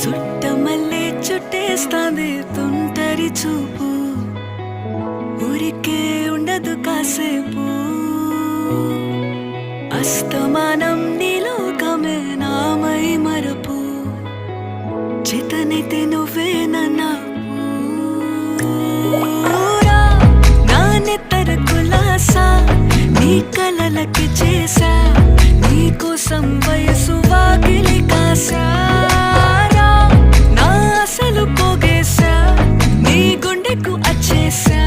చుట్టమల్లే చుట్టేస్తాంది తుంటరి చూపు, ఊరికే ఉండదు కాసేపు. అస్తమానం నీలోకమే నామై మరపు, చేతనైతే నువ్వే నన్నా నా నెత్తర కులాసా నీ కలలకి చేసా, నీ కోసం వయసు వాకిలి కాసా. నా అసలు పోగేసా నీ గుండెకు అచ్చేసా.